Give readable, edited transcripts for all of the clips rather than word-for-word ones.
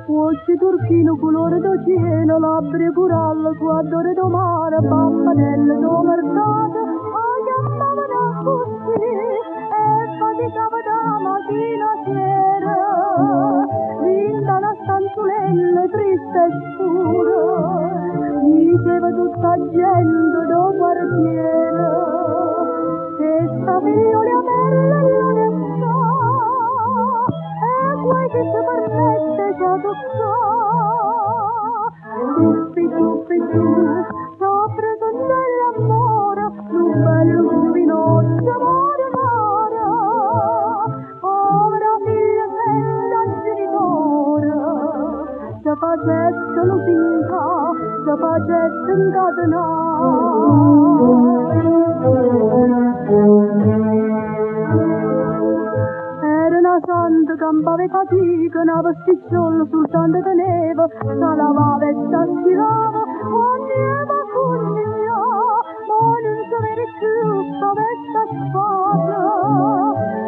Occhi turchino colore d'oceano, labbra corallo, guardore do mare, bambanelle do mercato, chiamavano così e faticava da mattina a sera, vinta una stanzolella triste e scura, diceva tutta gente do quartiere, che sta figliola bella e l'onestà, e guai che si permette già toccare, tuppi tuppi tu, sopra con dell'amore, un bello luminoso amore amore, povera figlia senza genitore, se facesse lusinca, se facesse era una santa che non aveva fatica, una pasticciolo soltanto teneva, se lavava e s'astirava, ogniva cucina, ma non sapeva più dove sta spada,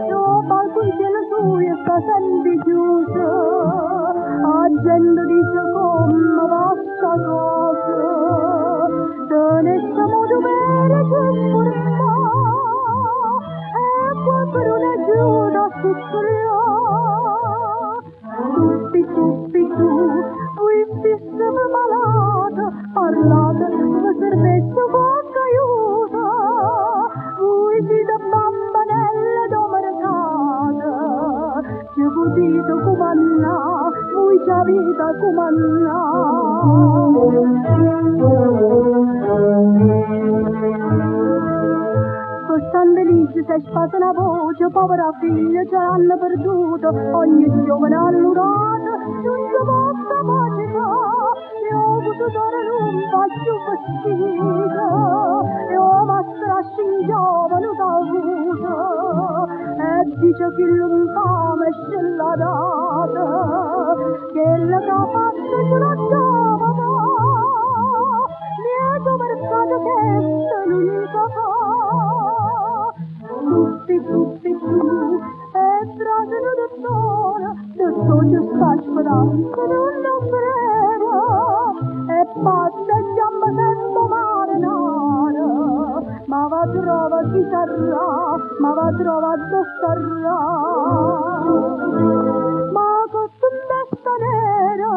dopo al consiglio suo sta sempre chiusa, la gente dice come va sta cosa, tenesse modo bene che portà, per una giura succoria, tuppi tu, voi stessimo malata, parlate, vi servesse qualche aiuto, voi siete bambanelle do mercato, ci potete comandare, voi ci avete Costan felice se spasa una voce, povera figlia ce l'hanno perduto, ogni giovane all'urato, non si possa pacica, io ho avuto d'ora non faccio vestito, io ho mastrasci in giovane d'avuto, e dice che l'uncame scella data, che la capaccia ce la giovane, lieto mercato che se l'unica fa. Tuppi tu, e trasano dottore ci sta speranza, non lo frega, e passa e chiama sempre marinara, ma va trova chi sarà, ma va trova dove sarà, ma con testa nera,